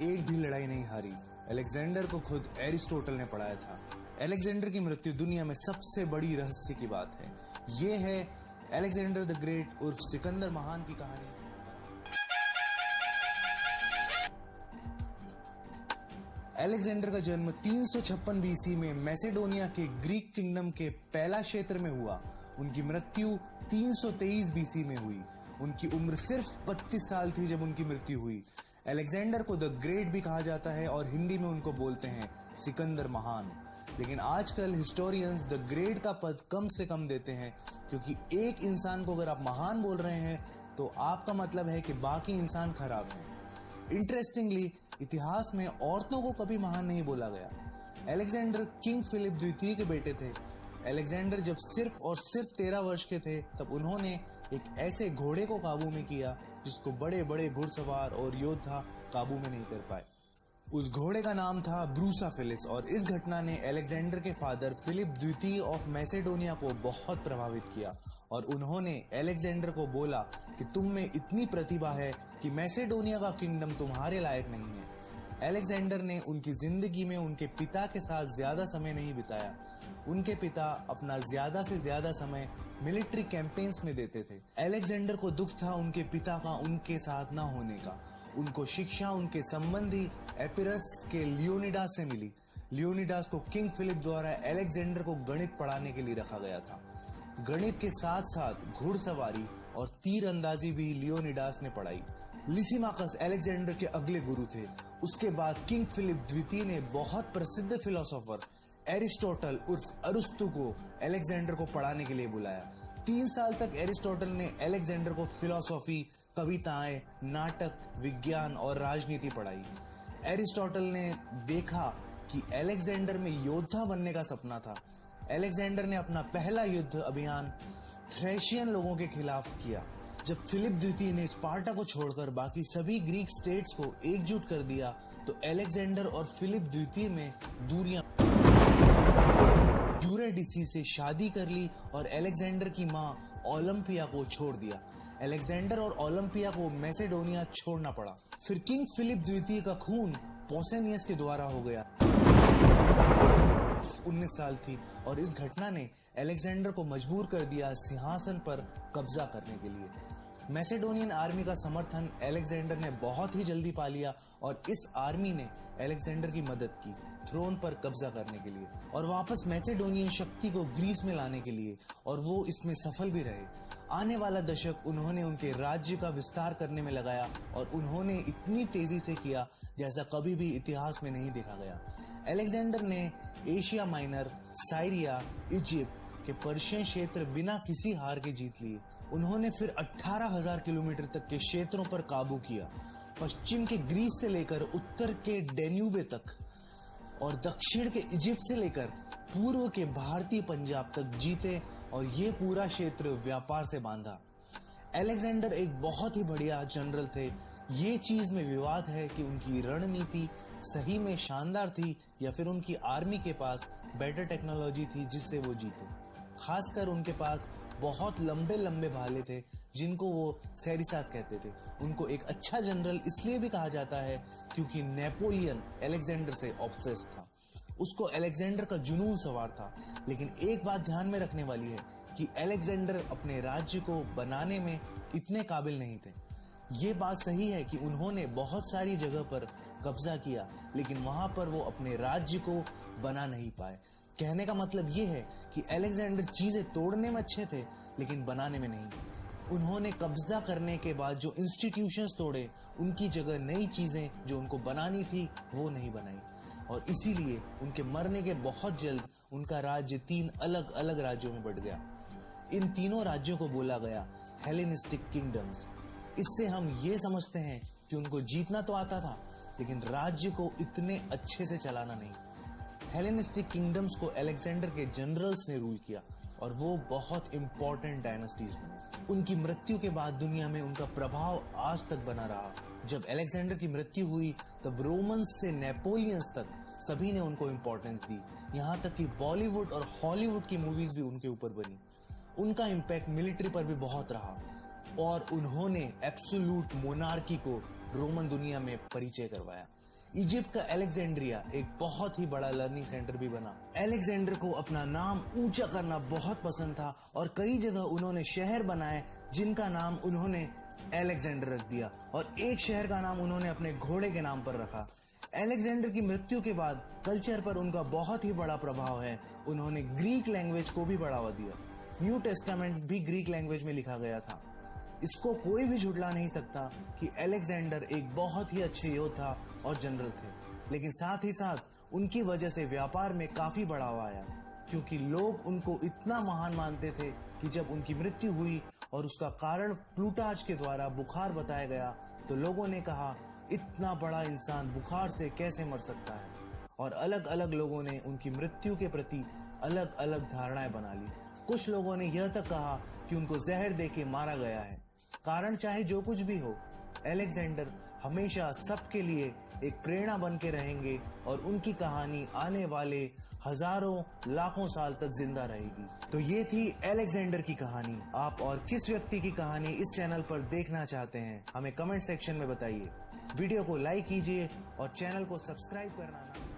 एक भी लड़ाई नहीं हारी। अलेक्जेंडर को खुद एरिस्टोटल ने पढ़ाया था। अलेक्जेंडर की मृत्यु दुनिया में सबसे बड़ी रहस्य की बात है। ये है अलेक्जेंडर द ग्रेट उर्फ सिकंदर महान की कहानी। अलेक्जेंडर का जन्म 356 बीसी में मैसेडोनिया के ग्रीक किंगडम के पहला क्षेत्र में हुआ। उनकी मृत्यु 323 बीसी में हुई। उनकी उम्र सिर्फ 32 साल थी जब उनकी मृत्यु हुई। अलेक्जेंडर को द ग्रेट भी कहा जाता है और हिंदी में उनको बोलते हैं सिकंदर महान। लेकिन आजकल हिस्टोरियंस द ग्रेट का पद कम से कम देते हैं, क्योंकि एक इंसान को अगर आप महान बोल रहे हैं तो आपका मतलब है कि बाकी इंसान खराब है। इंटरेस्टिंगली इतिहास में औरतों को कभी महान नहीं बोला गया। अलेक्जेंडर किंग फिलिप द्वितीय के बेटे थे। अलेक्जेंडर जब सिर्फ और सिर्फ 13 वर्ष के थे तब उन्होंने एक ऐसे घोड़े को काबू में किया जिसको बड़े बड़े घुड़सवार और योद्धा काबू में नहीं कर पाए। उस घोड़े का नाम था ब्रूसाफिलिस और इस घटना ने अलेक्जेंडर के फादर फिलिप द्वितीय ऑफ मैसेडोनिया को बहुत प्रभावित किया और उन्होंने अलेक्जेंडर को बोला कि तुम में इतनी प्रतिभा है कि मैसेडोनिया का किंगडम तुम्हारे लायक नहीं है। अलेक्जेंडर ने उनकी जिंदगी में उनके पिता के साथ ज्यादा समय नहीं बिताया। उनके पिता अपना ज्यादा से ज्यादा समय मिलिट्री कैंपेन्स में देते थे। अलेक्जेंडर को दुख था उनके पिता का उनके साथ ना होने का। उनको शिक्षा उनके संबंधी एपिरस के लियोनिडास से मिली। लियोनिडास को किंग फिलिप द्वारा अलेक्जेंडर को गणित पढ़ाने के लिए रखा गया था। गणित के साथ साथ घुड़सवारी और तीर अंदाजी भी लियोनिडास ने पढ़ाई। लिसिमाकस अलेक्जेंडर के अगले गुरु थे। उसके बाद किंग फिलिप द्वितीय ने बहुत प्रसिद्ध फिलोसोफर एरिस्टोटल उर्फ अरस्तु को अलेक्जेंडर को पढ़ाने के लिए बुलाया। 3 साल तक एरिस्टोटल ने अलेक्जेंडर को फिलोसॉफी, कविताएं, नाटक, विज्ञान और राजनीति पढ़ाई। एरिस्टोटल ने देखा कि अलेक्जेंडर में योद्धा बनने का सपना था। अलेक्जेंडर ने अपना पहला युद्ध अभियान थ्रेशियन लोगों के खिलाफ किया। जब फिलिप द्वितीय ने स्पार्टा को छोड़कर बाकी सभी ग्रीक स्टेट्स को एकजुट कर दिया तो अलेक्जेंडर और फिलिप द्वितीय में दूरियां यूरिडिसी से शादी कर ली और अलेक्जेंडर की मां ओलंपिया को छोड़ दिया। अलेक्जेंडर और ओलंपिया को मैसेडोनिया छोड़ना पड़ा। फिर किंग फिलिप द्वितीय का खून पोसेनियस के द्वारा हो गया। 19 साल थी और इस घटना ने अलेक्जेंडर को मजबूर कर दिया सिंहासन पर कब्जा करने के लिए। मैसेडोनियन आर्मी का समर्थन अलेक्जेंडर ने बहुत ही जल्दी पा लिया और इस आर्मी ने अलेक्जेंडर की मदद की थ्रोन पर कब्जा करने के लिए और वापस मैसेडोनियन शक्ति को ग्रीस में लाने के लिए, और वो इसमें सफल भी रहे। आने वाला दशक उन्होंने उनके राज्य का विस्तार करने में लगाया और उन्होंने इतनी तेजी से किया जैसा कभी भी इतिहास में नहीं देखा गया। अलेक्जेंडर ने एशिया माइनर, साइरिया, इजिप्ट के पर्शियन क्षेत्र बिना किसी हार के जीत लिए। उन्होंने फिर 18,000 किलोमीटर तक के क्षेत्रों पर काबू किया। पश्चिम के ग्रीस से लेकर उत्तर के डेन्यूबे तक और दक्षिण के इजिप्ट से लेकर पूर्व के भारतीय पंजाब तक जीते और ये पूरा क्षेत्र व्यापार से बांधा। अलेक्जेंडर एक बहुत ही बढ़िया जनरल थे। ये चीज में विवाद है कि उनकी रणनीति सही में शानदार थी या फिर उनकी आर्मी के पास बेटर टेक्नोलॉजी थी जिससे वो जीते। खासकर उनके पास बहुत लंबे लंबे भाले थे जिनको वो सेरिसास कहते थे। उनको एक अच्छा जनरल इसलिए भी कहा जाता है क्योंकि नेपोलियन अलेक्जेंडर से ऑब्सेस्ड था। उसको अलेक्जेंडर का जुनून सवार था। लेकिन एक बात ध्यान में रखने वाली है कि अलेक्जेंडर अपने राज्य को बनाने में इतने काबिल नहीं थे। ये बात सही है कि उन्होंने बहुत सारी जगह पर कब्जा किया, लेकिन वहां पर वो अपने राज्य को बना नहीं पाए। कहने का मतलब ये है कि अलेक्जेंडर चीजें तोड़ने में अच्छे थे लेकिन बनाने में नहीं। उन्होंने कब्जा करने के बाद जो इंस्टीट्यूशंस तोड़े, उनकी जगह नई चीजें जो उनको बनानी थी वो नहीं बनाई और इसीलिए उनके मरने के बहुत जल्द उनका राज्य 3 अलग अलग राज्यों में बंट गया। इन तीनों राज्यों को बोला गया हेलेनिस्टिक किंगडम्स। इससे हम ये समझते हैं कि उनको जीतना तो आता था लेकिन राज्य को इतने अच्छे से चलाना नहीं। हेलेनिस्टिक किंगडम्स को अलेक्जेंडर के जनरल्स ने रूल किया और वो बहुत इंपॉर्टेंट डायनेस्टीज बनी। उनकी मृत्यु के बाद दुनिया में उनका प्रभाव आज तक बना रहा। जब अलेक्जेंडर की मृत्यु हुई तब रोमन्स से नेपोलियंस तक सभी ने उनको इंपॉर्टेंस दी। यहाँ तक कि बॉलीवुड और हॉलीवुड की मूवीज भी उनके ऊपर बनी। उनका इम्पैक्ट मिलिट्री पर भी बहुत रहा और उन्होंने एब्सोल्यूट मोनार्की को रोमन दुनिया में परिचय करवाया। इजिप्ट का अलेक्जेंड्रिया एक बहुत ही बड़ा लर्निंग सेंटर भी बना। अलेक्जेंडर को अपना नाम ऊंचा करना बहुत पसंद था और कई जगह उन्होंने शहर बनाए जिनका नाम उन्होंने अलेक्जेंडर रख दिया और एक शहर का नाम उन्होंने अपने घोड़े के नाम पर रखा। अलेक्जेंडर की मृत्यु के बाद कल्चर पर उनका बहुत ही बड़ा प्रभाव है। उन्होंने ग्रीक लैंग्वेज को भी बढ़ावा दिया। न्यू टेस्टामेंट भी ग्रीक लैंग्वेज में लिखा गया था। इसको कोई भी झुठला नहीं सकता कि अलेक्जेंडर एक बहुत ही अच्छे योद्धा और जनरल थे, लेकिन साथ ही साथ उनकी वजह से व्यापार में काफी बढ़ावा आया, क्योंकि लोग उनको इतना महान मानते थे कि जब उनकी मृत्यु हुई और उसका कारण प्लूटार्च के द्वारा बुखार बताया गया तो लोगों ने कहा इतना बड़ा इंसान बुखार से कैसे मर सकता है, और अलग अलग लोगों ने उनकी मृत्यु के प्रति अलग अलग धारणाएं बना ली। कुछ लोगों ने यह तक कहा कि उनको जहर देके मारा गया है। कारण चाहे जो कुछ भी हो, अलेक्जेंडर हमेशा सबके लिए एक प्रेरणा बन के रहेंगे और उनकी कहानी आने वाले हजारों लाखों साल तक जिंदा रहेगी। तो ये थी अलेक्जेंडर की कहानी। आप और किस व्यक्ति की कहानी इस चैनल पर देखना चाहते हैं, हमें कमेंट सेक्शन में बताइए। वीडियो को लाइक कीजिए और चैनल को सब्सक्राइब करना ना